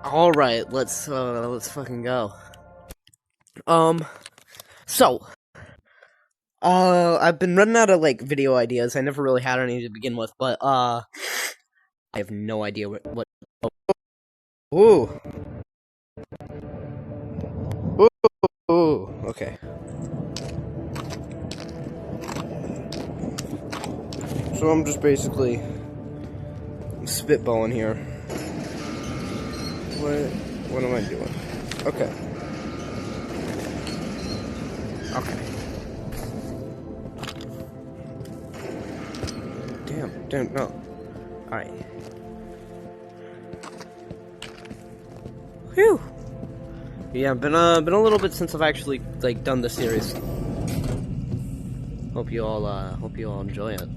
Alright, let's fucking go. So, I've been running out of, video ideas. I never really had any to begin with, but, I have no idea what ooh. Ooh, okay. So I'm just basically spitballing here. What am I doing? Okay. Damn, no. Alright. Whew. Yeah, been a little bit since I've actually, done this series. Hope you all enjoy it.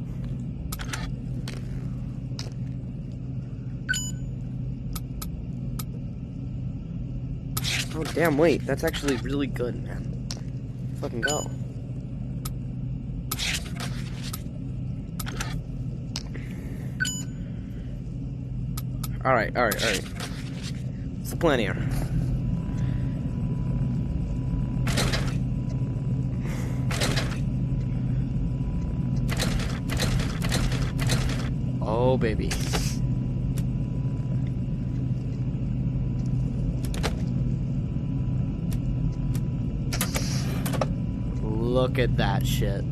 Oh, damn, wait. That's actually really good, man. Fucking go. Alright. What's the plan here? Oh, baby. Look at that shit.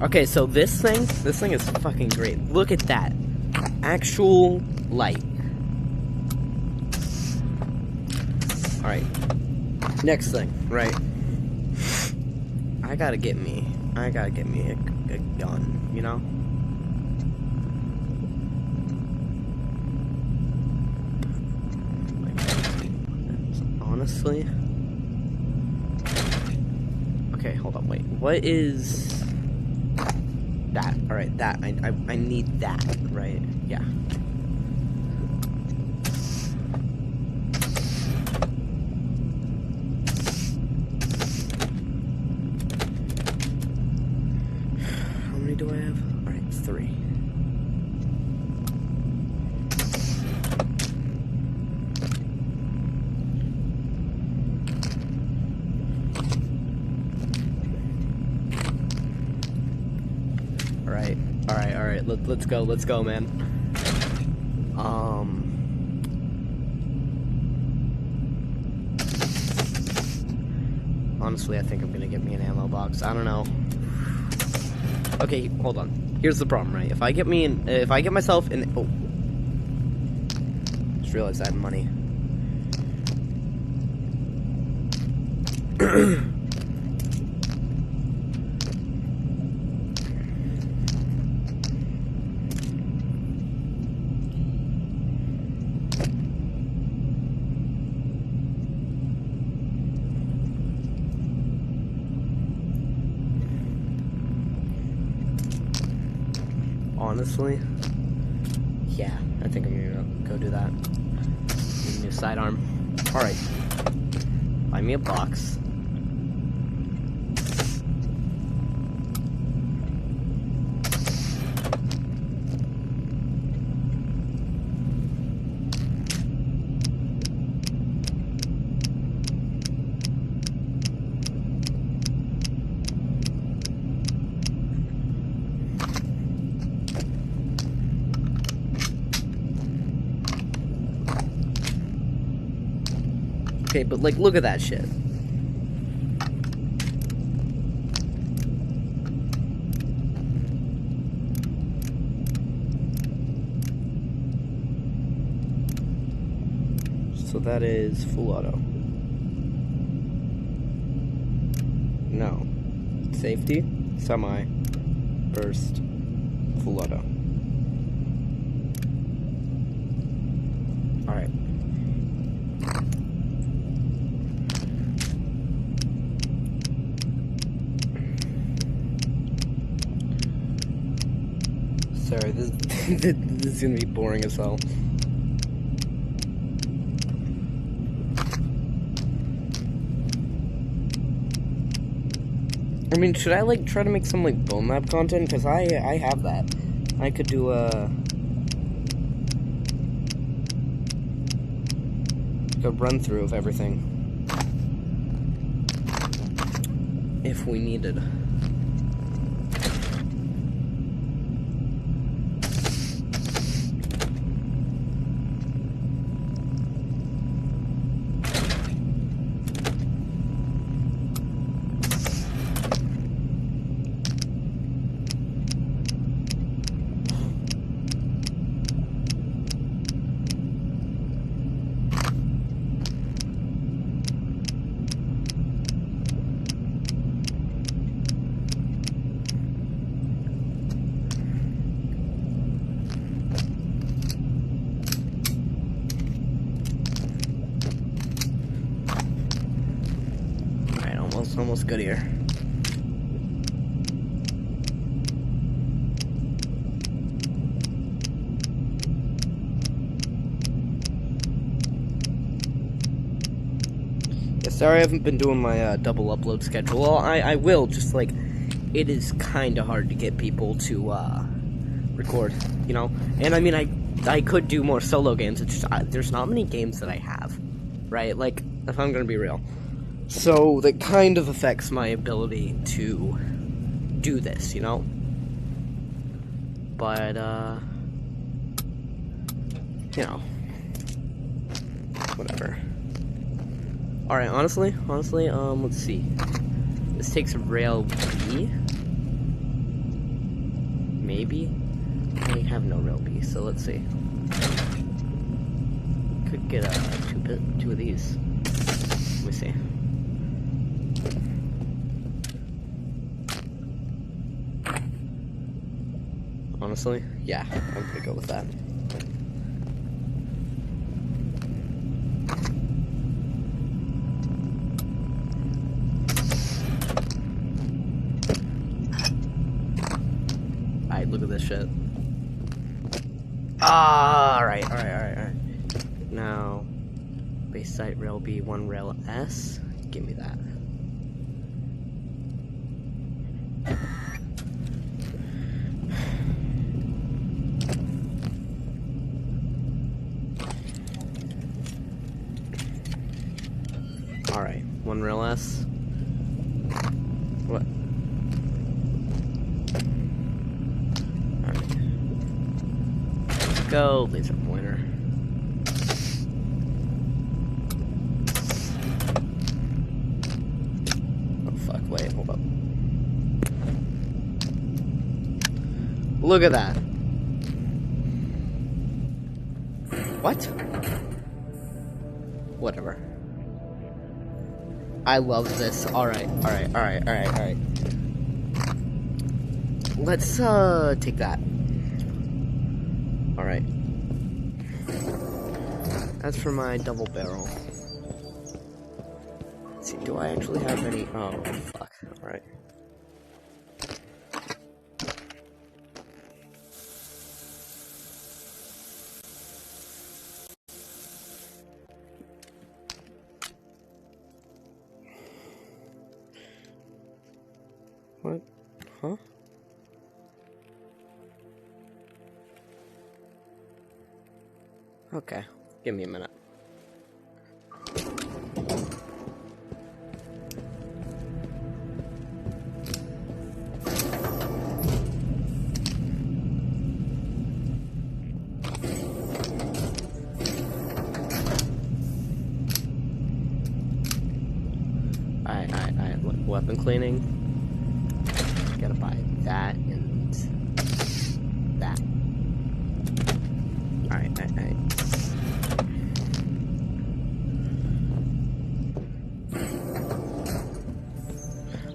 Okay, so this thing is fucking great. Look at that. Actual light. Alright. Next thing, right? I gotta get me a gun, you know? Honestly. Okay, hold on, wait. What is that? Alright, that. I need that, right? Yeah. How many do I have? Alright, it's 3. Alright, let's go, man. Honestly, I think I'm gonna get me an ammo box. I don't know. Okay, hold on. Here's the problem, right? If I get myself in, oh. Just realized I had money. Honestly, yeah, I think I'm gonna go do that. Need a new sidearm. Alright. Buy me a box. Okay, but look at that shit. So that is full auto. No. Safety, semi, burst, full auto. Alright. Sorry, this is gonna be boring as hell. I mean, should I, like, try to make some, like, bone map content? Because I have that. I could do, a run through of everything. If we needed. Almost good here. Yeah, sorry I haven't been doing my double upload schedule. Well, I will, just like, it is kind of hard to get people to record, you know? And I mean, I could do more solo games, it's just, there's not many games that I have, right? Like, if I'm gonna be real. So, that kind of affects my ability to do this, you know? But, you know. Whatever. Alright, honestly, let's see. This takes rail B. Maybe? I have no rail B, so let's see. Could get, two of these. Let me see. Honestly, yeah, I'm gonna go with that. Alright, look at this shit. Alright. Now, base site rail B, 1 rail S. Give me that. Alright, 1 rail S. What? Alright. Let's go, laser pointer. Oh fuck, wait, hold up. Look at that. What? Whatever. I love this. Alright. Let's, take that. Alright. As for my double barrel. Let's see, do I actually have any? Oh, fuck. Alright. What? Huh? Okay, give me a minute. Alright, look, weapon cleaning. Gotta buy that and that. Alright.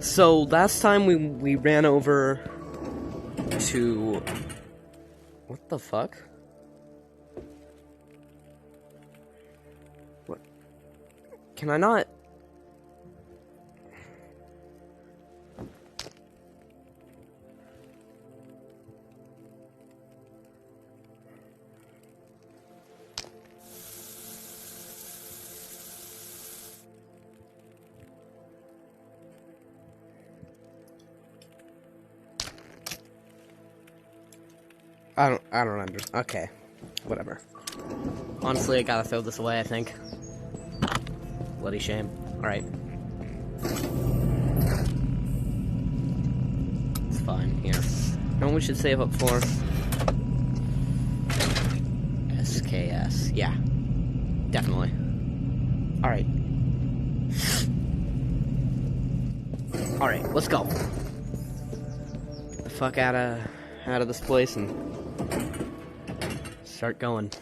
So last time we ran over to what the fuck? What? Can I not? I don't understand. Okay. Whatever. Honestly, I gotta throw this away, I think. Bloody shame. Alright. It's fine, here. You know what we should save up for? SKS. Yeah. Definitely. Alright. Alright, let's go. Get the fuck out of this place and start going.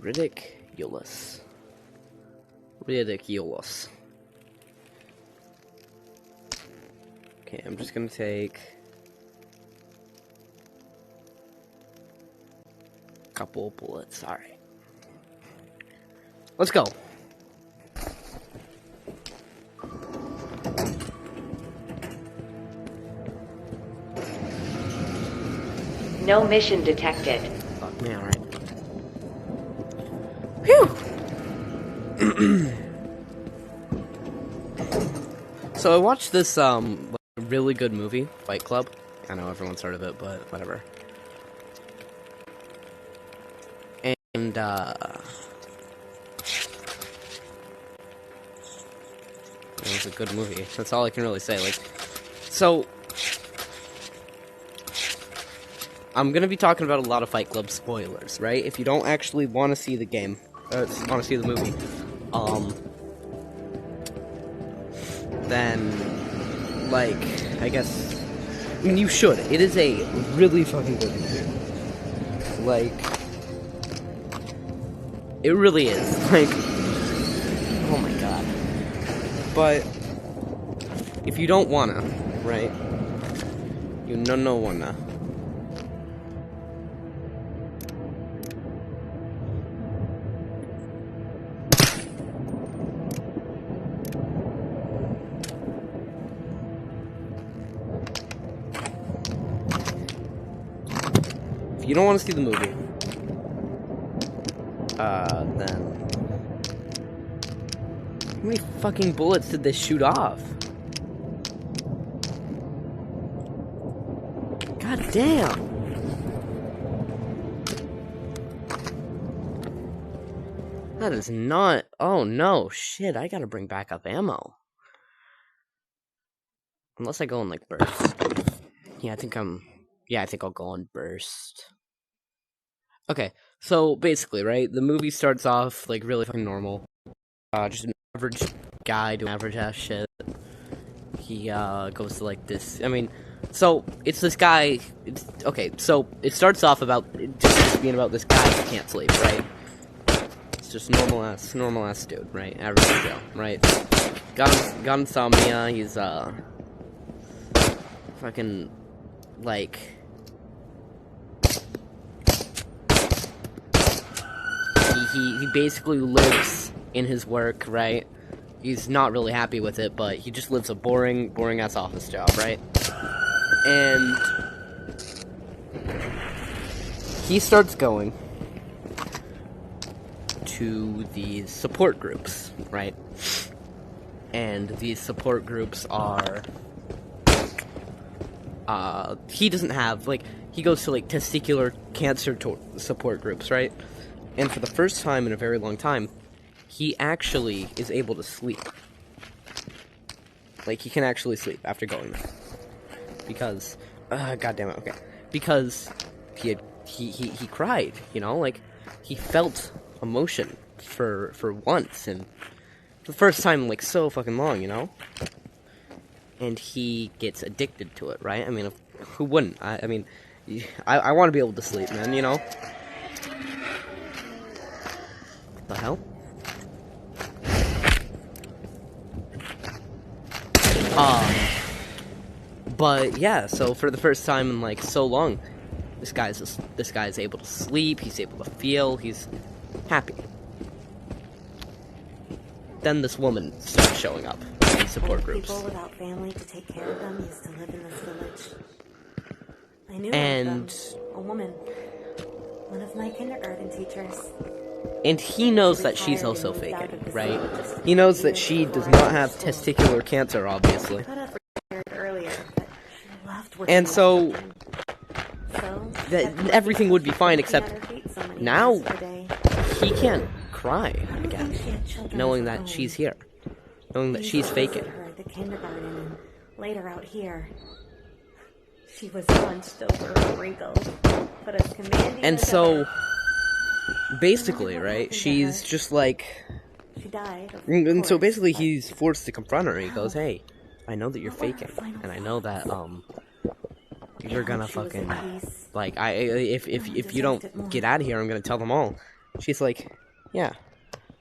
Ridiculous. Ridiculous. Okay, I'm just gonna take a couple bullets. Alright. Let's go. No mission detected. Fuck me, alright. Phew! So I watched this, really good movie, Fight Club. I know everyone's heard of it, but whatever. And, it was a good movie. That's all I can really say. Like, so I'm gonna be talking about a lot of Fight Club spoilers, right? If you don't actually want to see the game, want to see the movie, then, like, I guess, I mean, you should. It is a really fucking good movie. Like, it really is. Like, oh my god. But if you don't wanna, right? You no wanna. If you don't want to see the movie, then how many fucking bullets did they shoot off? God damn! That is not. Oh no, shit! I gotta bring back up ammo. Unless I go in like burst. Yeah, I think I'll go on burst. Okay, so basically, right, the movie starts off like really fucking normal. Just an average guy doing average ass shit. He goes to like this. I mean, so it's this guy. Okay, so it starts off about just being about this guy who can't sleep, right? It's just normal ass dude, right? Average Joe, right? Got insomnia. He's fucking like. He basically lives in his work, right? He's not really happy with it, but he just lives a boring ass office job, right? And he starts going to these support groups, right? And these support groups are he doesn't have, like, he goes to like testicular cancer support groups, right? And for the first time in a very long time, he actually is able to sleep. Like, he can actually sleep after going there. Because, god damn it, okay. Because he cried, you know? Like, he felt emotion for once, and for the first time in, like, so fucking long, you know? And he gets addicted to it, right? I mean, who wouldn't? I mean, I want to be able to sleep, man, you know? The hell? But yeah, so for the first time in like so long, this guy's able to sleep, he's able to feel, he's happy. Then this woman starts showing up in support groups. People without family to take care of them used to live in this village. I knew a woman, one of my kindergarten teachers. And he knows that she's also faking, right? He knows that she does not have testicular cancer, obviously. And so that everything would be fine, except now he can't cry again, knowing that she's here, knowing that she's faking. Her at the kindergarten and later out here. She was hunched over and wrinkled, but as commanding And as so, ever. basically, right, she's just like... She died, of And so course, basically but he's forced to confront her. He goes, hey, I know that you're faking, and I know that, you're gonna fucking... Like, if you don't get out of here, I'm gonna tell them all. She's like, yeah.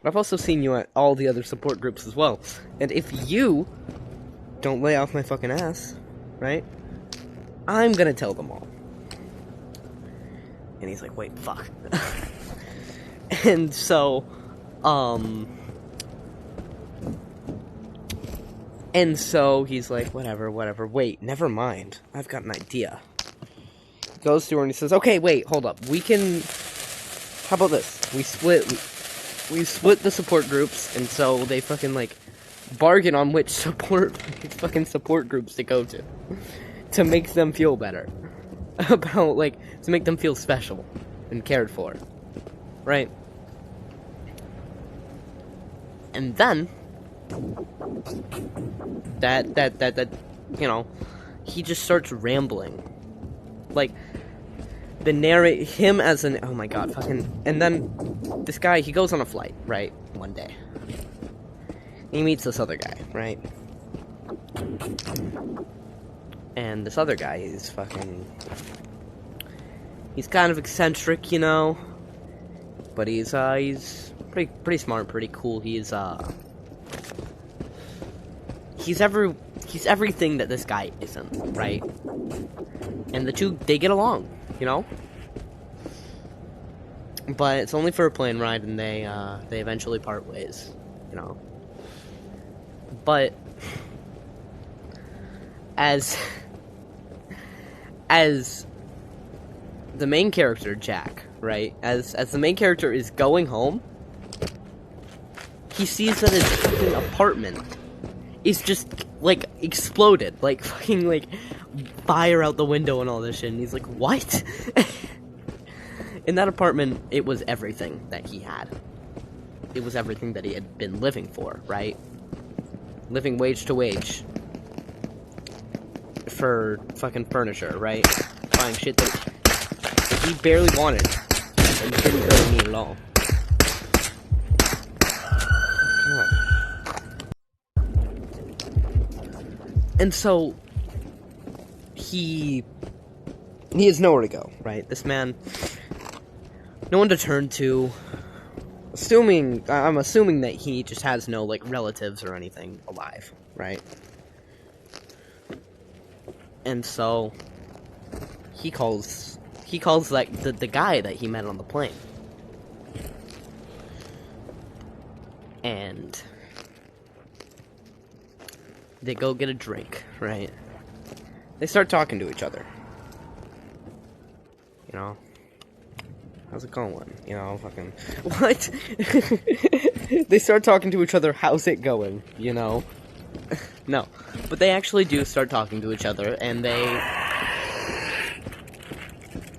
But I've also seen you at all the other support groups as well. And if you don't lay off my fucking ass, right, I'm gonna tell them all. And he's like, wait, fuck. And so, and so he's like, whatever, wait, never mind. I've got an idea. Goes to her and he says, okay, wait, hold up. We can, how about this? We split the support groups, and so they fucking, like, bargain on which fucking support groups to go to make them feel better. About, like, to make them feel special and cared for. Right? And then, that, you know, he just starts rambling. Like, him as an, oh my god, fucking, and then, this guy, he goes on a flight, right, one day. He meets this other guy, right? And this other guy is fucking, he's kind of eccentric, you know, but he's pretty smart, pretty cool. He's everything that this guy isn't, right? And the two, they get along, you know? But it's only for a plane ride, and they eventually part ways, you know? But as the main character, Jack, right? As the main character is going home, he sees that his fucking apartment is just, like, exploded. Like, fucking, like, fire out the window and all this shit. And he's like, what? In that apartment, it was everything that he had. It was everything that he had been living for, right? Living wage to wage. For fucking furniture, right? Buying shit that he barely wanted. And didn't really need at all. And so, he has nowhere to go, right? This man, no one to turn to. I'm assuming that he just has no, like, relatives or anything alive, right? And so, he calls like the guy that he met on the plane. And they go get a drink, right? They start talking to each other. You know? How's it going? You know, fucking... What? They start talking to each other, how's it going? You know? No. But they actually do start talking to each other, and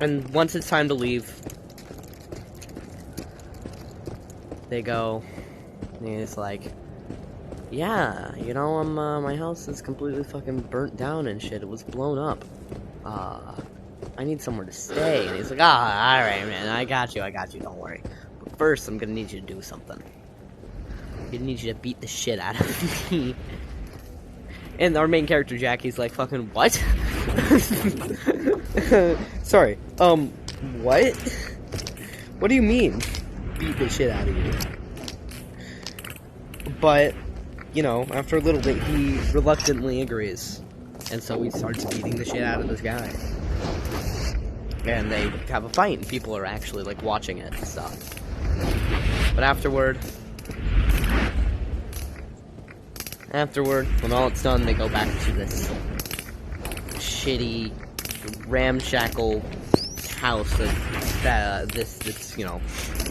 and once it's time to leave, they go, and he's like, yeah, you know, my house is completely fucking burnt down and shit, it was blown up, I need somewhere to stay. And he's like, alright, man, I got you, don't worry. But first, I'm gonna need you to do something. I'm gonna need you to beat the shit out of me. And our main character, Jackie's like, fucking, what? Sorry, what? What do you mean, beat the shit out of you? But, you know, after a little bit, he reluctantly agrees. And so he starts beating the shit out of this guy. And they have a fight, and people are actually, like, watching it and stuff. But afterward, when all it's done, they go back to this shitty, ramshackle house that, this, you know,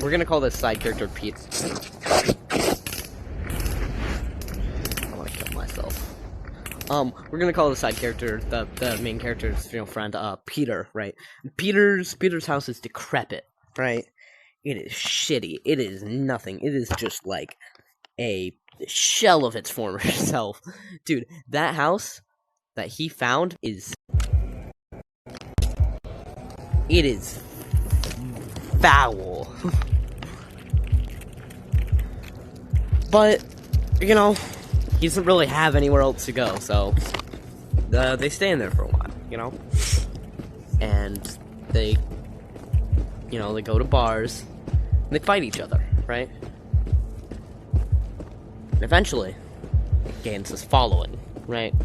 we're gonna call this side character Pete. I wanna kill myself. we're gonna call the side character, the main character's, friend, Peter, right? Peter's house is decrepit, right? It is shitty. It is nothing. It is just like a shell of its former self. Dude, that house that he found it is foul. But, he doesn't really have anywhere else to go, so they stay in there for a while, and they go to bars, and they fight each other, right? And eventually, it gains this following, right?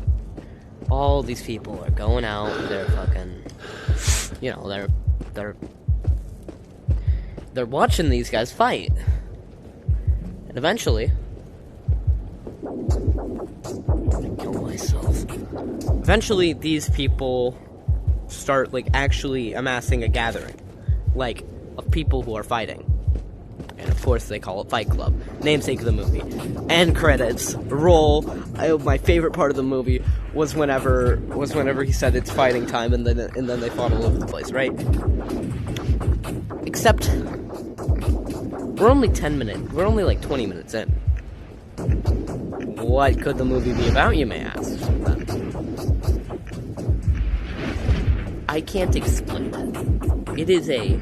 All these people are going out, they're fucking, they're watching these guys fight. And eventually, I'm gonna kill myself. Eventually, these people start, actually amassing a gathering, of people who are fighting. And of course, they call it Fight Club. Namesake of the movie. End credits. Roll. My favorite part of the movie was whenever he said it's fighting time, and then they fought all over the place, right? Except, we're only 10 minutes. We're only 20 minutes in. What could the movie be about, you may ask? I can't explain it. It is a...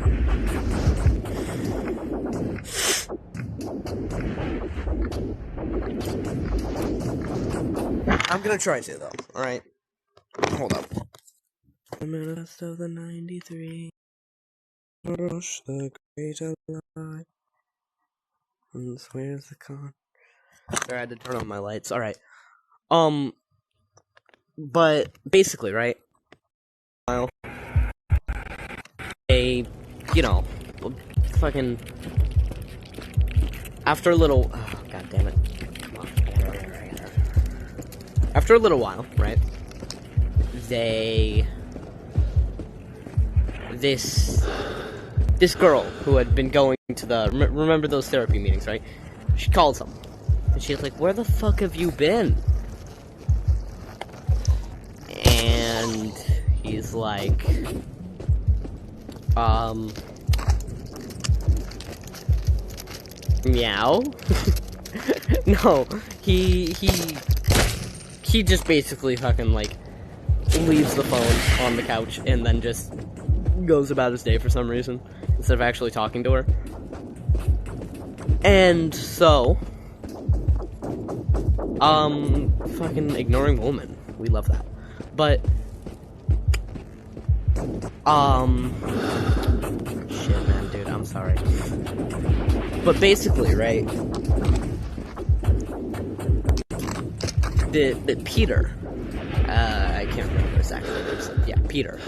I'm gonna try to, though, alright? Hold up. The manifest of the 93. Rush the great alive. And where's the con? Sorry, I had to turn on my lights. Alright. But basically, right? Fucking after a little, oh, god damn it. Come on. After a little while, right? This girl who had been going to remember those therapy meetings, right? She calls him. And she's like, where the fuck have you been? And he's like, meow? No, he just basically fucking, leaves the phone on the couch and then just goes about his day for some reason, instead of actually talking to her. And so, fucking ignoring woman. We love that. But, shit, man, dude, I'm sorry. But basically, right, the Peter, I can't remember exactly what it said. Yeah, Peter,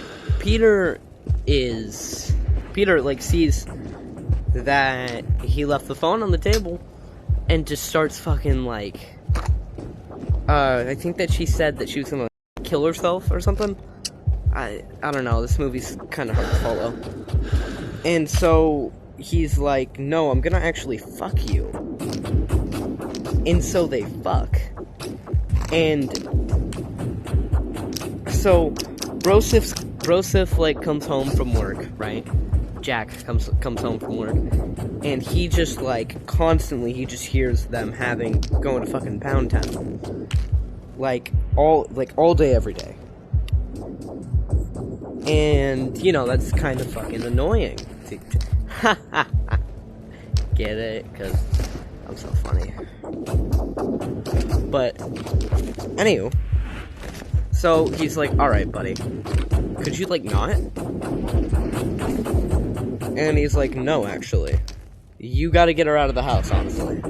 sees that he left the phone on the table and just starts fucking, I think that she said that she was gonna kill herself or something. I don't know, this movie's kind of hard to follow. And so he's like, no, I'm gonna actually fuck you. And so they fuck. And so Broseph comes home from work, right? Jack comes home from work, and he just constantly he just hears them going to fucking Pound Town. All day every day. And that's kind of fucking annoying. Get it? Cuz I'm so funny. But anywho, so he's like, alright, buddy, could you not? And he's like, no, actually, you gotta get her out of the house, honestly.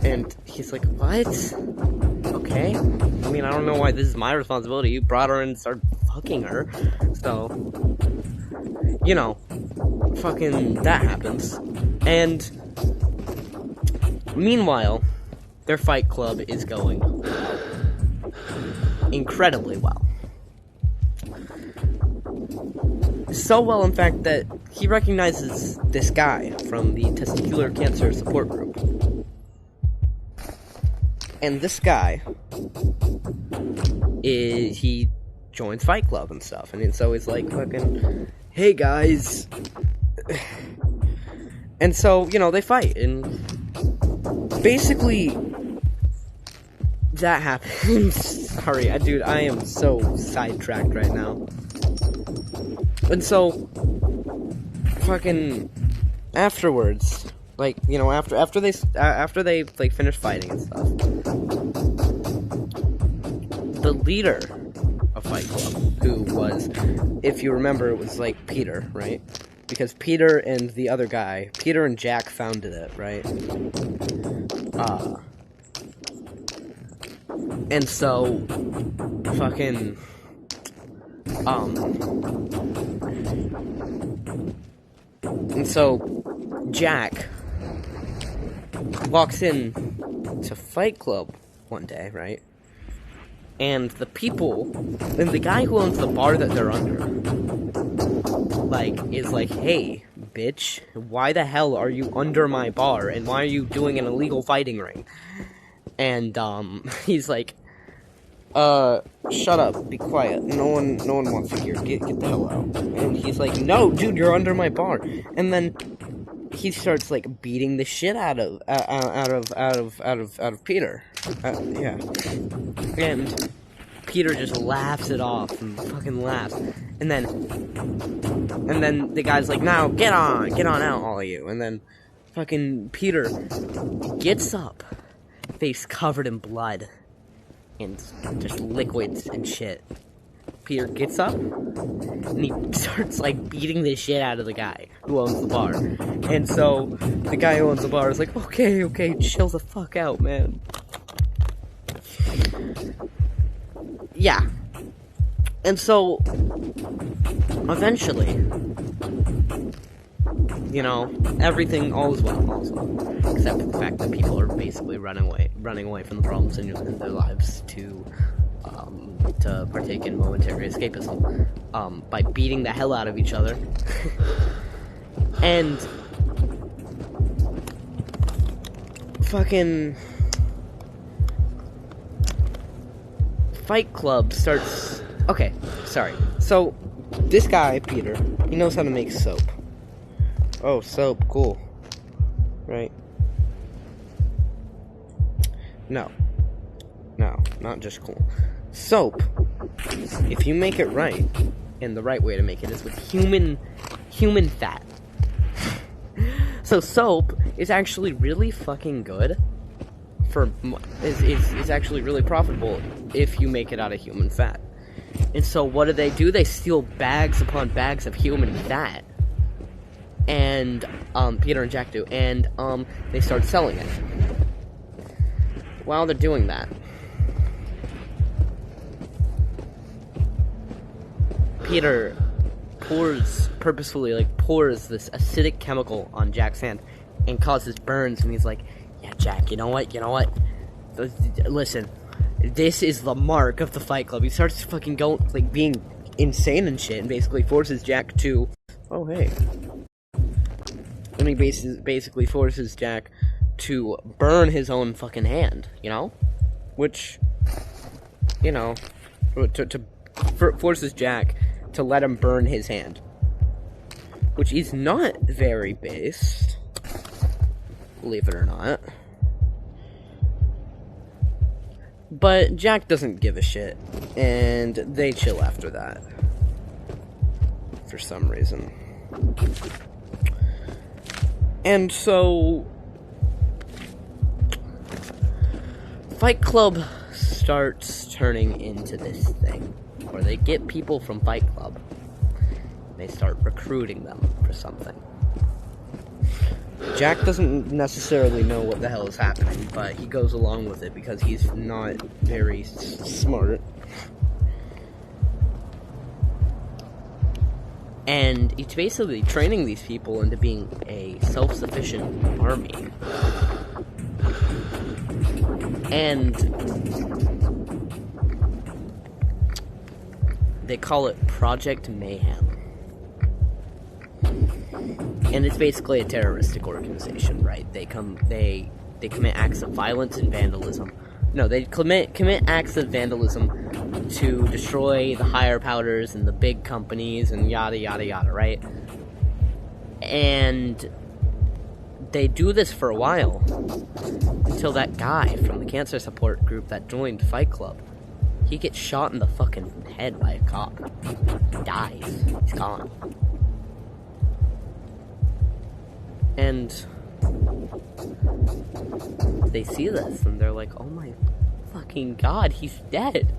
And he's like, what? Okay, I mean, I don't know why this is my responsibility. You brought her in and started fucking her, so fucking that happens. And meanwhile, their fight club is going incredibly well. So well, in fact, that he recognizes this guy from the testicular cancer support group. And this guy he joins Fight Club and stuff, and so he's like fucking, hey guys. And so, you know, they fight, and basically that happens. Sorry, dude, I am so sidetracked right now. And so fucking afterwards, like, you know, after they like finish fighting and stuff, the leader of Fight Club, who was, if you remember, it was like Peter, right? Because Peter and the other guy, Peter and Jack founded it, right? And so fucking and so Jack walks in to Fight Club one day, right? And the people, and the guy who owns the bar that they're under, like, is like, hey, bitch, why the hell are you under my bar, and why are you doing an illegal fighting ring? And, he's like, shut up, be quiet, no one wants to hear, get the hell out. And he's like, no, dude, you're under my bar. And then he starts, like, beating the shit out of Peter. Yeah. And Peter just laughs it off and fucking laughs. And then the guy's like, now, get on out, all of you. And then fucking Peter gets up, face covered in blood, and just liquids and shit. Peter gets up, and he starts, like, beating the shit out of the guy who owns the bar. And so, the guy who owns the bar is like, okay, chill the fuck out, man. Yeah. And so, eventually, you know, everything, all is well. Except for the fact that people are basically running away from the problems in their lives to partake in momentary escapism, by beating the hell out of each other. And fucking Fight Club starts. Okay, sorry. So this guy, Peter, he knows how to make soap. Oh, soap, cool. Right? No, not just cool. Soap, if you make it right, and the right way to make it is with human fat. So soap is actually really fucking good is actually really profitable if you make it out of human fat. And so what do? They steal bags upon bags of human fat. And Peter and Jack do, and they start selling it. While they're doing that, Peter purposefully pours this acidic chemical on Jack's hand and causes burns, and he's like, yeah, Jack, you know what? Listen, this is the mark of the Fight Club. He starts fucking going, like, being insane and shit, and basically forces Jack to, oh, hey. And he basically forces Jack to burn his own fucking hand, you know? Which, you know, forces Jack to let him burn his hand. Which is not very based, believe it or not. But Jack doesn't give a shit, and they chill after that. For some reason. And so, Fight Club starts turning into this thing, where they get people from Fight Club, and they start recruiting them for something. Jack doesn't necessarily know what the hell is happening, but he goes along with it because he's not very smart. And he's basically training these people into being a self-sufficient army. And they call it Project Mayhem. And it's basically a terroristic organization, right? They commit acts of violence and vandalism No, they commit acts of vandalism to destroy the higher powers and the big companies and yada yada yada, right? And they do this for a while until that guy from the cancer support group that joined Fight Club, he gets shot in the fucking head by a cop. He dies. He's gone. And they see this and they're like, oh my fucking god, he's dead.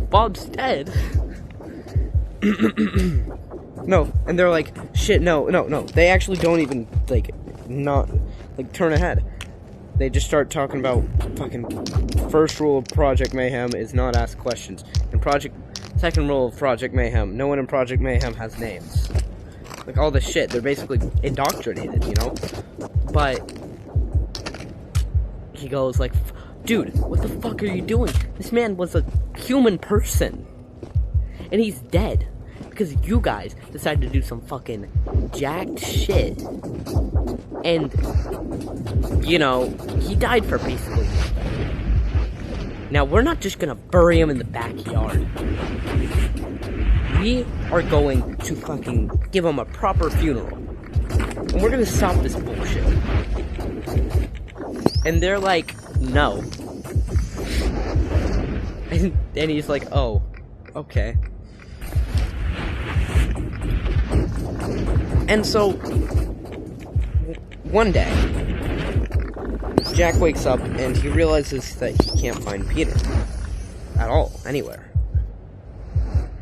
Bob's dead. No, and they're like, shit, no. They actually don't even, turn ahead. They just start talking about fucking first rule of Project Mayhem is not ask questions. And second rule of Project Mayhem, no one in Project Mayhem has names. Like, all this shit, they're basically indoctrinated, you know? But he goes like, dude, what the fuck are you doing? This man was a human person. And he's dead. Because you guys decided to do some fucking jacked shit. And, you know, he died for basically nothing. Now, we're not just gonna bury him in the backyard. We are going to fucking give him a proper funeral. And we're gonna stop this bullshit. And they're like, no. And he's like, oh, okay. And so, one day, Jack wakes up and he realizes that he can't find Peter. At all, anywhere.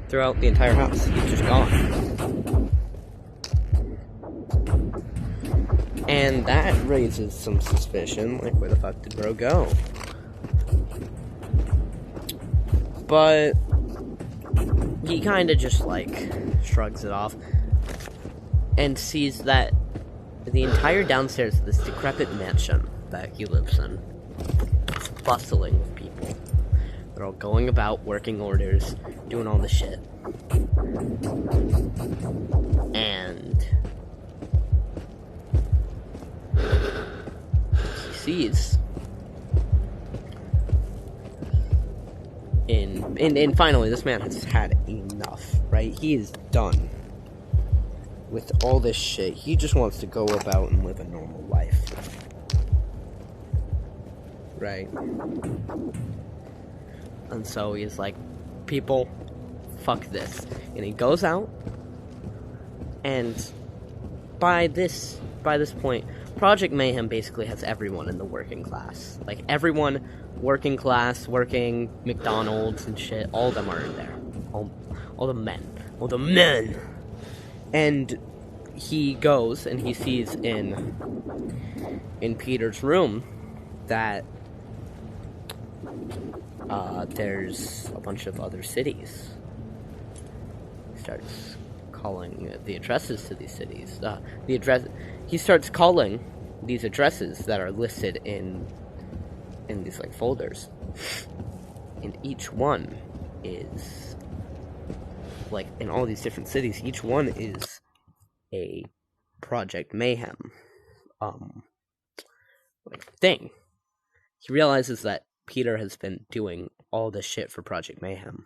Throughout the entire house. He's just gone. And that raises some suspicion, like, where the fuck did bro go? But he kinda just, like, shrugs it off and sees that the entire downstairs of this decrepit mansion that he lives in is bustling with people. They're all going about, working orders, doing all this shit. And he sees and finally this man has had enough, right? He is done with all this shit. He just wants to go about and live a normal life. Right? And so he's like, people, fuck this. And he goes out, and by this point, Project Mayhem basically has everyone in the working class. Like, everyone working class, working McDonald's and shit, all of them are in there. All the men. All the men! And he goes and he sees in Peter's room that there's a bunch of other cities. He starts calling the addresses to these cities. He starts calling these addresses that are listed in these like folders, and each one is like in all these different cities. Each one is a Project Mayhem thing. He realizes that Peter has been doing all this shit for Project Mayhem.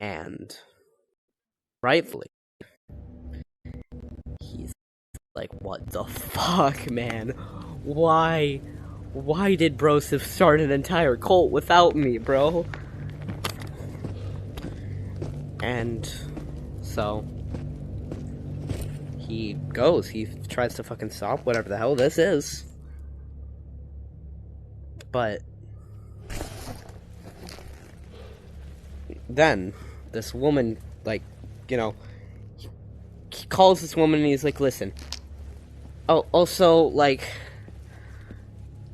And rightfully, he's like, what the fuck, man? Why did Broseph start an entire cult without me, bro? And so he goes, he tries to fucking stop whatever the hell this is. But then this woman, like, you know, he calls this woman and he's like, listen. Oh, also, like,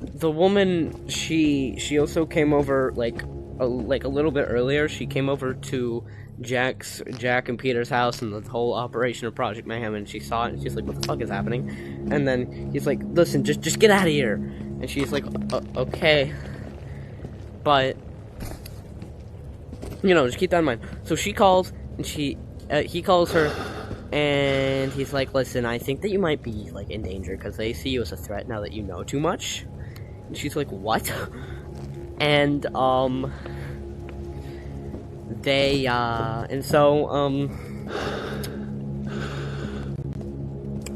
the woman, she also came over, like a little bit earlier. She came over to Jack and Peter's house and the whole operation of Project Mayhem, and she saw it and she's like, what the fuck is happening? And then he's like, listen, just get out of here. And she's like, okay. But, you know, just keep that in mind. So she calls, and he calls her, And he's like, listen, I think that you might be, like, in danger, because they see you as a threat now that you know too much. And she's like, what? And,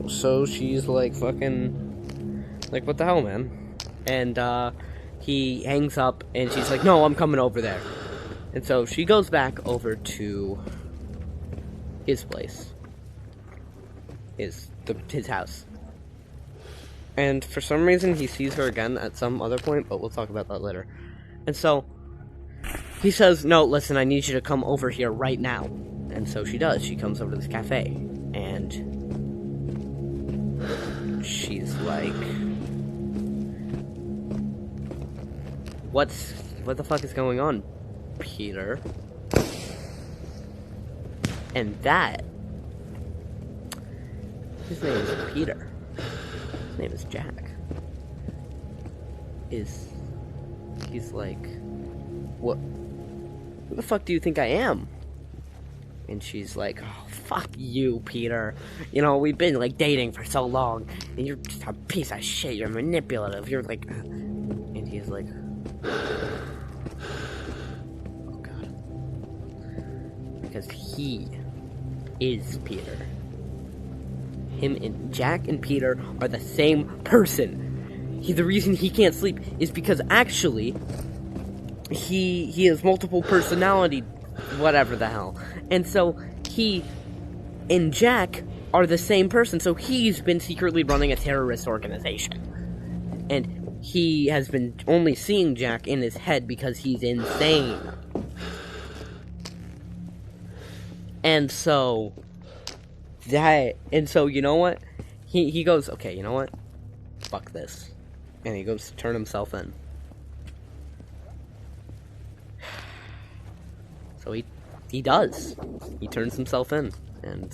so she's like, fucking, like, what the hell, man? And, he hangs up, and she's like, no, I'm coming over there. And so she goes back over to his place. His house. And for some reason, he sees her again at some other point, but we'll talk about that later. And so, he says, no, listen, I need you to come over here right now. And so she does. She comes over to this cafe. And she's like, what the fuck is going on, Peter? And that, his name is Peter. His name is Jack. He's like, what? Who the fuck do you think I am? And she's like, oh, fuck you, Peter. You know, we've been, like, dating for so long, and you're just a piece of shit. You're manipulative. You're like, and he's like, oh god, because he is Peter. Him and Jack and Peter are the same person. The reason he can't sleep is because actually he has multiple personality, whatever the hell. And so he and Jack are the same person. So he's been secretly running a terrorist organization. And he has been only seeing Jack in his head because he's insane. And so you know what? He goes, okay, you know what? Fuck this. And he goes to turn himself in. So he does. He turns himself in. And,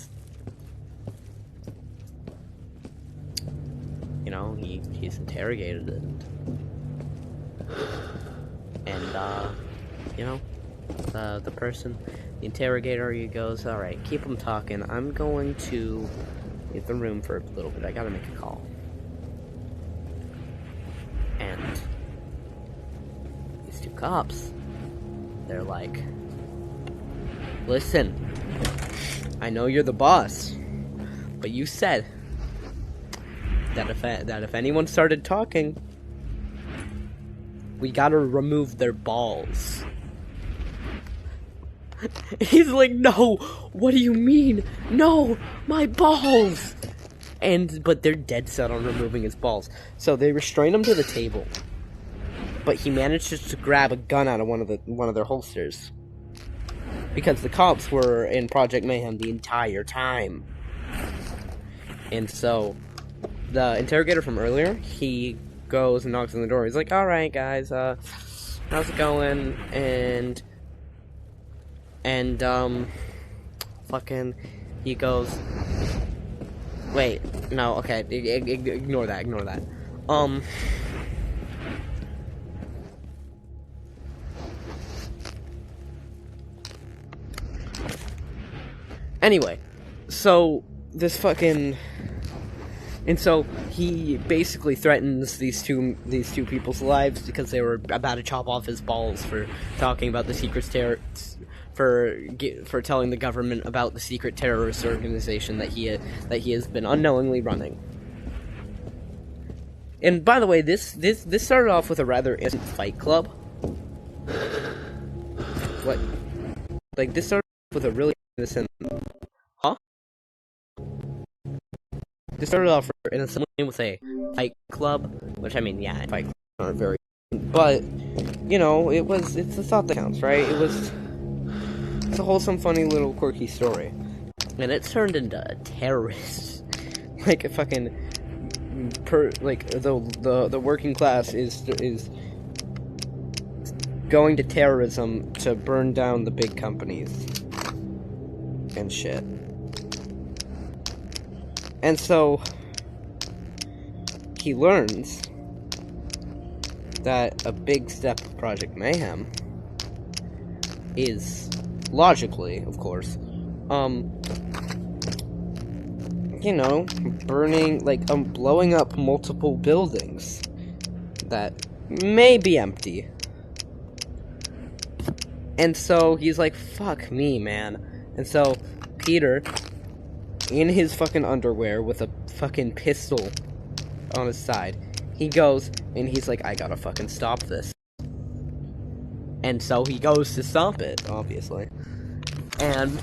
you know, he's interrogated and you know, the person, the interrogator, he goes, alright, keep him talking. I'm going to leave the room for a little bit. I gotta make a call. And these two cops, they're like, listen, I know you're the boss, but you said that if anyone started talking, we gotta remove their balls. He's like, no, what do you mean? No, my balls! But they're dead set on removing his balls. So they restrain him to the table. But he manages to grab a gun out of one of their holsters. Because the cops were in Project Mayhem the entire time. And so the interrogator from earlier, he goes and knocks on the door. He's like, alright guys, how's it going? And fucking, he goes, wait, no, okay, ignore that. Anyway, so this fucking, and so he basically threatens these two people's lives because they were about to chop off his balls for talking about the secret for telling the government about the secret terrorist organization that he has been unknowingly running. And by the way, this started off with a rather innocent fight club. What? Like, this started off with a really innocent. Huh? This started off innocently with a fight club, which, I mean, yeah, fight clubs aren't very, but you know, it's the thought that counts, right? It's a wholesome, funny little quirky story, and it turned into a terrorist, like a fucking the working class is going to terrorism to burn down the big companies and shit. And so he learns that a big step of Project Mayhem is, logically, of course, you know, burning, like, blowing up multiple buildings that may be empty. And so he's like, fuck me, man. And so Peter, in his fucking underwear with a fucking pistol on his side, he goes and he's like, I gotta fucking stop this. And so he goes to stop it, obviously. And,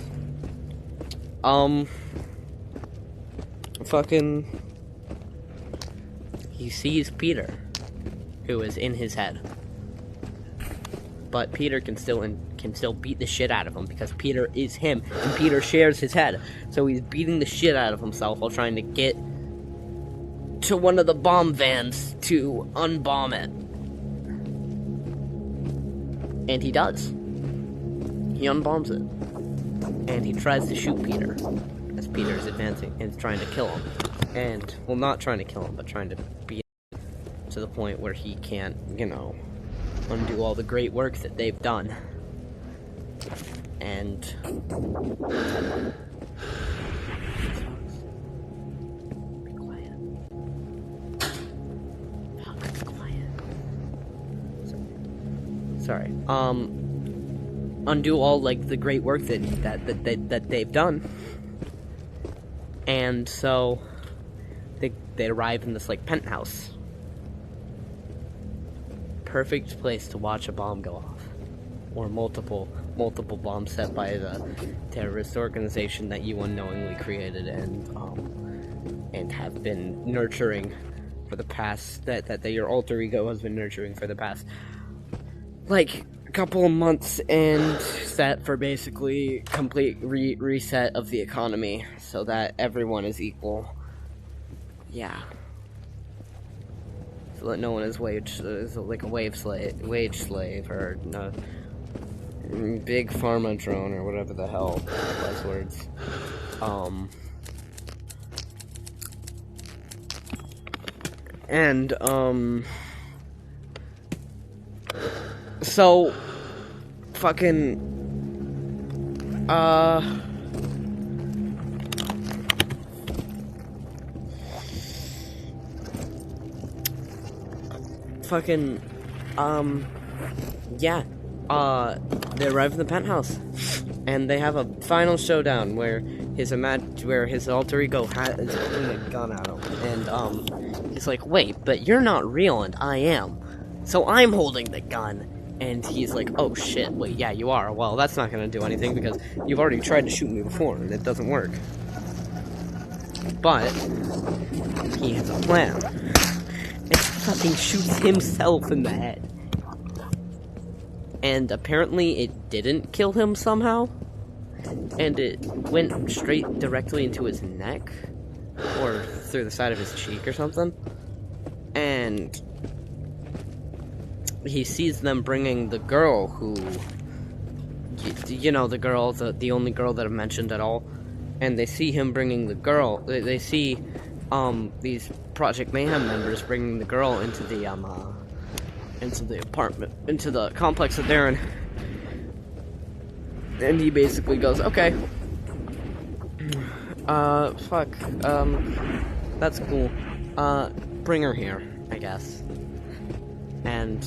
fucking, he sees Peter, who is in his head. But Peter can still beat the shit out of him because Peter is him, and Peter shares his head. So he's beating the shit out of himself while trying to get to one of the bomb vans to unbomb it. And he does. He unbombs it. And he tries to shoot Peter as Peter is advancing and trying to kill him. And, well, not trying to kill him, but trying to beat him to the point where he can't, you know, undo all the great work that they've done. And be quiet. Fuck, be quiet. Sorry. Undo all, like, the great work that they've done. And so they arrive in this, like, penthouse. Perfect place to watch a bomb go off, or multiple bombs set by the terrorist organization that you unknowingly created and have been nurturing for the past that your alter ego has been nurturing for the past, like, a couple of months, and set for basically complete reset of the economy so that everyone is equal. Yeah. So that no one is like a wage slave, or big pharma drone, or whatever the hell buzzwords. So fucking yeah, they arrive in the penthouse, and they have a final showdown where his alter ego is holding a gun at him, and he's like, wait, but you're not real, and I am, so I'm holding the gun, and he's like, oh shit, wait, yeah, you are, well, that's not gonna do anything, because you've already tried to shoot me before, and it doesn't work, but he has a plan. And fucking shoots himself in the head. And apparently it didn't kill him somehow. And it went straight directly into his neck. Or through the side of his cheek or something. And he sees them bringing the girl who... You know, the girl, the only girl that I've mentioned at all. And they see him bringing the girl. They see... these Project Mayhem members bringing the girl into the apartment, into the complex that they're in. And he basically goes, okay. Fuck. That's cool. Bring her here, I guess. And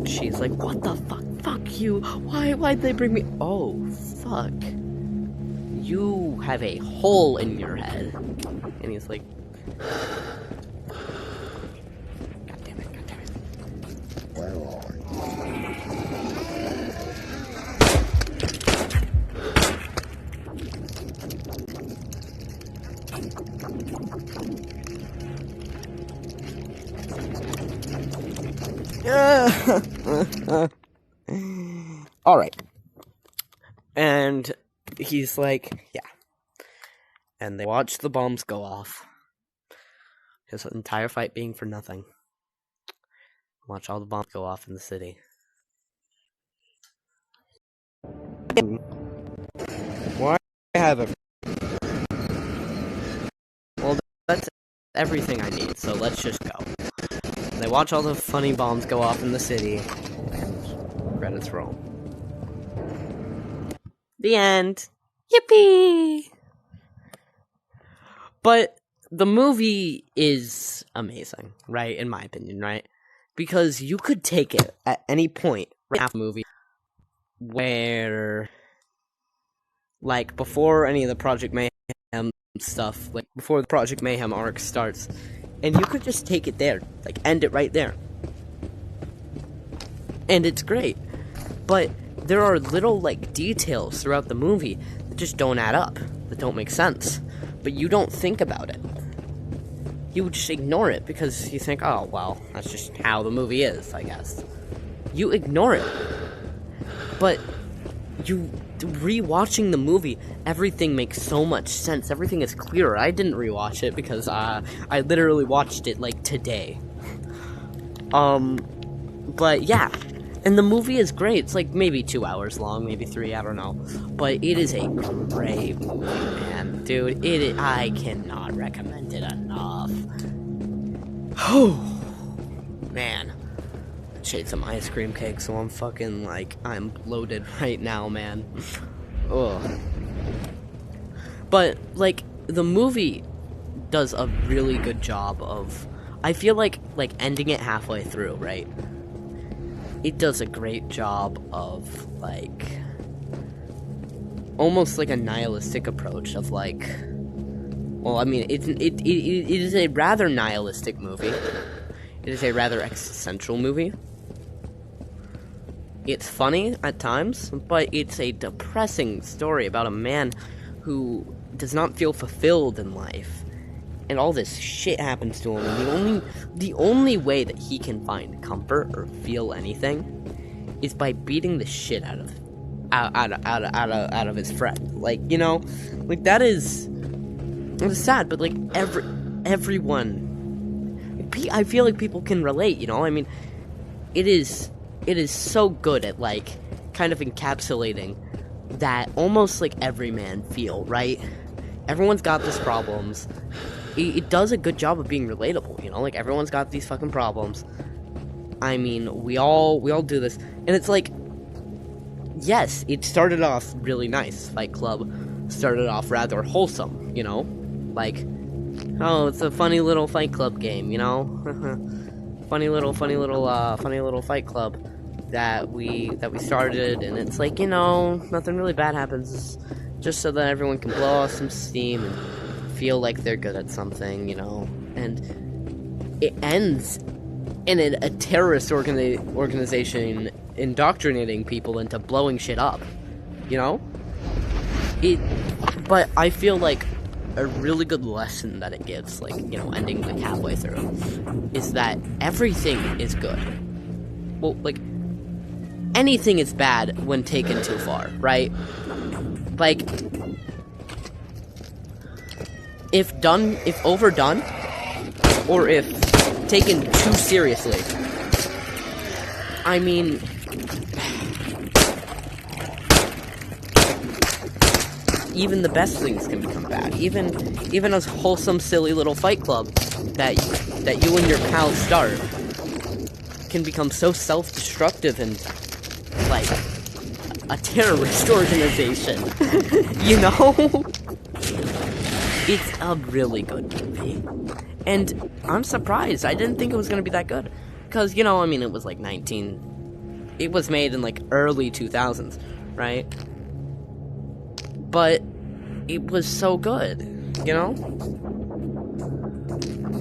she's like, what the fuck? Fuck you. Why'd they bring me? Oh, fuck. You have a hole in your head. And he's like, God damn it. Alright. And he's like, yeah. And they watch the bombs go off. His entire fight being for nothing. Watch all the bombs go off in the city. Why have a... Well, that's everything I need, so let's just go. They watch all the funny bombs go off in the city, and credits roll. The end. Yippee! But the movie is amazing, right? In my opinion, right? Because you could take it at any point half the movie where, like, before any of the Project Mayhem stuff, like, before the Project Mayhem arc starts, and you could just take it there, like, end it right there. And it's great. But there are little, like, details throughout the movie that just don't add up, that don't make sense. But you don't think about it. You just ignore it because you think, oh, well, that's just how the movie is, I guess. You ignore it. But rewatching the movie, everything makes so much sense. Everything is clearer. I didn't rewatch it because I literally watched it, like, today. But yeah. And the movie is great. It's like maybe 2 hours long, maybe 3, I don't know. But it is a great movie, man. Dude, I cannot recommend it enough. Oh, man. I ate some ice cream cake, so I'm fucking, like, I'm bloated right now, man. Ugh. But, like, the movie does a really good job of, I feel like ending it halfway through, right? It does a great job of, like, almost like a nihilistic approach of, like, well, I mean, it is a rather nihilistic movie. It is a rather existential movie. It's funny at times, but it's a depressing story about a man who does not feel fulfilled in life. And all this shit happens to him, and the only way that he can find comfort or feel anything is by beating the shit out of his friend. Like, you know, like that is sad, but like everyone, I feel like people can relate. You know, I mean, it is so good at like kind of encapsulating that almost like every man feel, right? Everyone's got these problems. It does a good job of being relatable, you know? Like, everyone's got these fucking problems. I mean, we all do this. And it's like, yes, it started off really nice. Fight Club started off rather wholesome, you know? Like, oh, it's a funny little Fight Club game, you know? funny little Fight Club that we started, and it's like, you know, nothing really bad happens, just so that everyone can blow off some steam and feel like they're good at something, you know, and it ends in a terrorist organization indoctrinating people into blowing shit up, you know? But I feel like a really good lesson that it gives, like, you know, ending like halfway through, is that everything is good. Well, like, anything is bad when taken too far, right? Like, if overdone, or if taken too seriously, I mean, even the best things can become bad. Even a wholesome, silly little Fight Club that you and your pals start can become so self-destructive and like a terrorist organization. You know? It's a really good movie. And I'm surprised. I didn't think it was going to be that good. Because, you know, I mean, it was like it was made in like early 2000s, right? But it was so good, you know?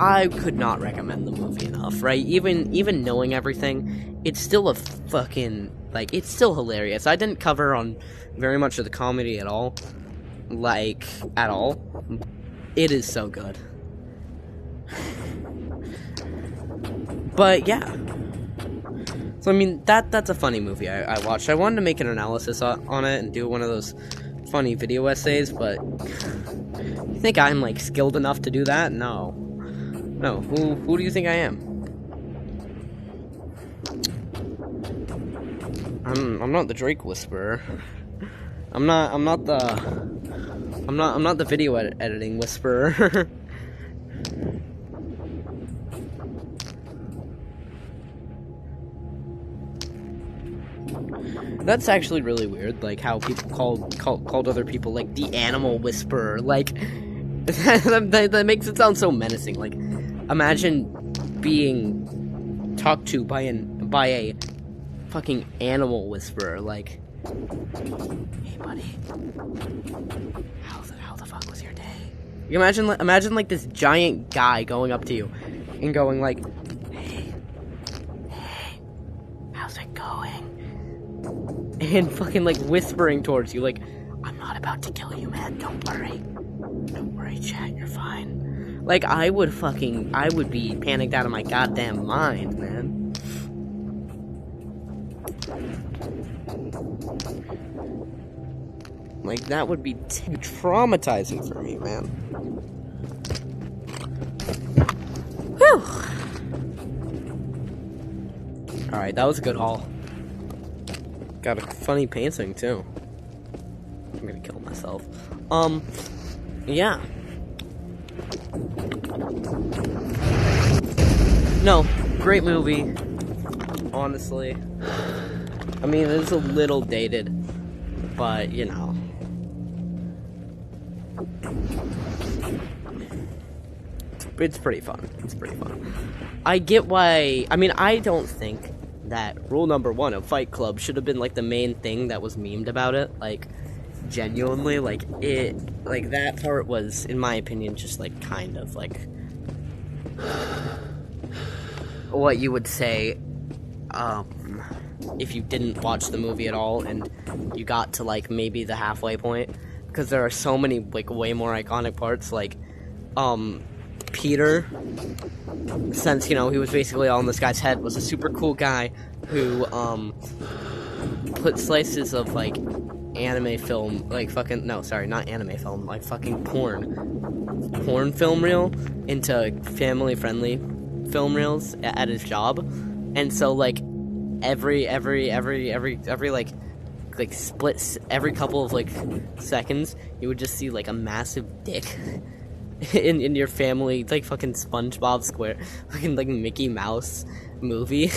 I could not recommend the movie enough, right? Even knowing everything, it's still a fucking, like, it's still hilarious. I didn't cover on very much of the comedy at all. Like, at all. It is so good. But, yeah. So, I mean, that's a funny movie I watched. I wanted to make an analysis on it and do one of those funny video essays, but you think I'm, like, skilled enough to do that? No. No, who do you think I am? I'm not the Drake Whisperer. I'm not the video editing whisperer. That's actually really weird, like, how people called other people, like, the animal whisperer, like, that makes it sound so menacing, like, imagine being talked to by a fucking animal whisperer, like, hey buddy, how the fuck was your day? You imagine like this giant guy going up to you and going like, hey, how's it going? And fucking like whispering towards you like, I'm not about to kill you, man, don't worry, chat, you're fine. Like, I would be panicked out of my goddamn mind, man. Like, that would be traumatizing for me, man. Whew. Alright, that was a good haul. Got a funny painting, too. I'm gonna kill myself. Yeah. No, great movie. Honestly. I mean, it's a little dated, but, you know. It's pretty fun. It's pretty fun. I get why... I mean, I don't think that rule number 1 of Fight Club should have been, like, the main thing that was memed about it. Like, genuinely, like, that part was, in my opinion, just, like, kind of, like... what you would say, if you didn't watch the movie at all, and you got to, like, maybe the halfway point. Because there are so many, like, way more iconic parts, like, Peter, since, you know, he was basically all in this guy's head, was a super cool guy who, put slices of, like, anime film, like, fucking, no, sorry, not anime film, like, fucking porn film reel into family-friendly film reels at his job, and so, like, every, like, split, every couple of, like, seconds, you would just see, like, a massive dick in your family, like, fucking SpongeBob Square, fucking, like, Mickey Mouse movie.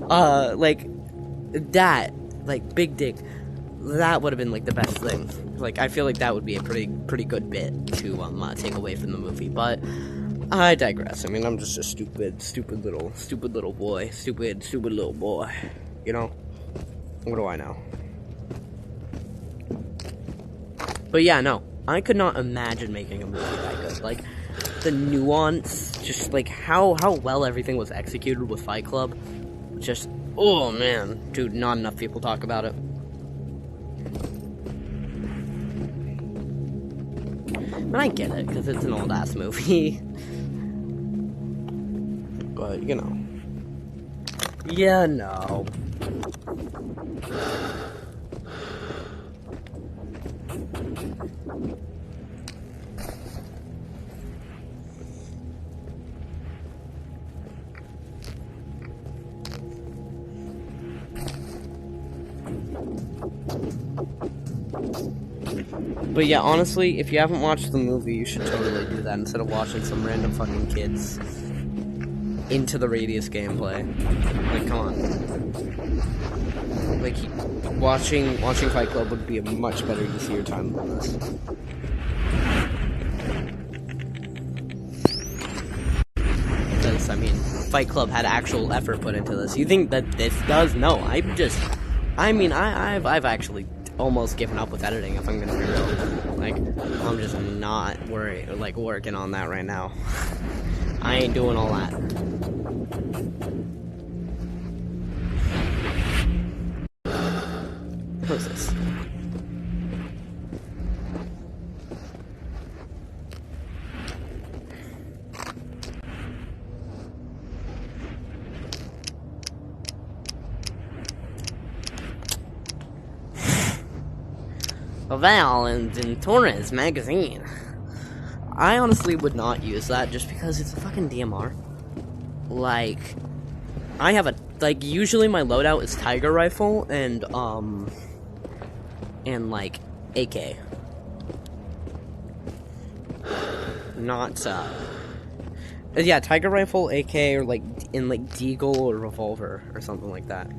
Like, that, like, big dick, that would have been, like, the best thing. Like, I feel like that would be a pretty good bit to, take away from the movie, but I digress. I mean, I'm just a stupid little boy, stupid little boy, you know? What do I know? But yeah, no, I could not imagine making a movie that good. Like, the nuance, just, like, how well everything was executed with Fight Club, just, oh, man, dude, not enough people talk about it. And I get it, because it's an old-ass movie. But, you know. Yeah, no. But yeah, honestly, if you haven't watched the movie, you should totally do that instead of watching some random fucking kids into the Radius gameplay. Like, come on. Like, watching Fight Club would be a much better use of your time than this. Because, I mean, Fight Club had actual effort put into this. You think that this does? No, I've actually almost given up with editing, if I'm gonna be real. Like, I'm just not working on that right now. I ain't doing all that. What is this? Val in Torres magazine. I honestly would not use that just because it's a fucking DMR. Like, I have usually my loadout is Tiger Rifle and like, AK. Not, yeah, Tiger Rifle, AK, or, like, in like Deagle or Revolver or something like that.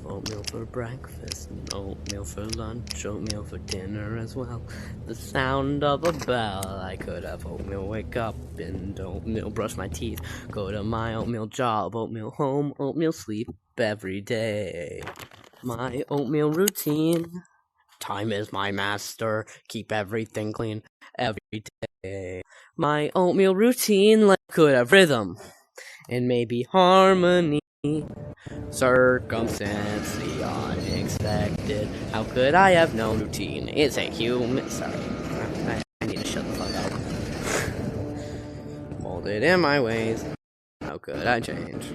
Oatmeal for breakfast, and oatmeal for lunch, oatmeal for dinner as well. The sound of a bell, I could have oatmeal wake up and oatmeal brush my teeth. Go to my oatmeal job, oatmeal home, oatmeal sleep every day. My oatmeal routine, time is my master, keep everything clean every day. My oatmeal routine, like could have rhythm and maybe harmony. Circumstance, the unexpected. How could I have no routine? It's a human. Sorry, I need to shut the fuck up. Molded in my ways. How could I change?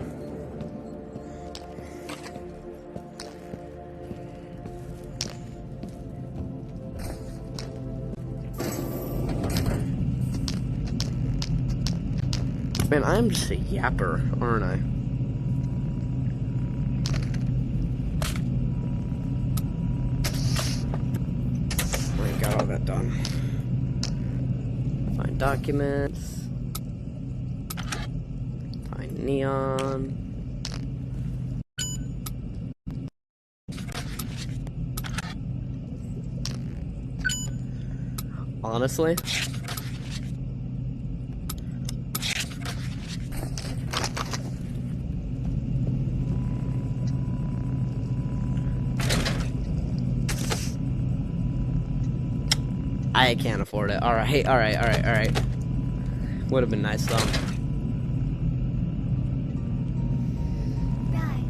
Man, I'm just a yapper, aren't I? Got all that done. Find documents. Find neon. Honestly, I can't afford it. Alright. Would have been nice though. Right.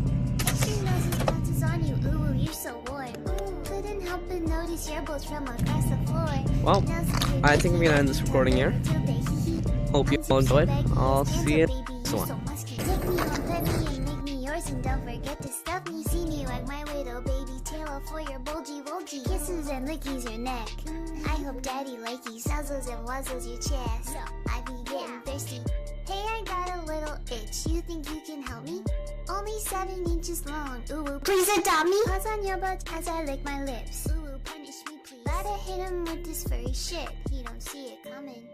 She knows his bounces on you. Ooh, you're so warm. Couldn't help but notice your bolts from across the floor. Well, I think I'm gonna end this recording here. Hope you all enjoyed. I'll see you next one. Take me home, pet me and make me yours, and don't forget to stuff me. See me like my little baby tail for your bulgy kisses and lickies your neck. I hope daddy likey nuzzles and wuzzles your chest. I be getting thirsty. Hey, I got a little itch. You think you can help me? Only 7 inches long. Ooh, please adopt me. Paws on your butt as I lick my lips. Ooh, punish me please. Gotta hit him with this furry shit. He don't see it coming.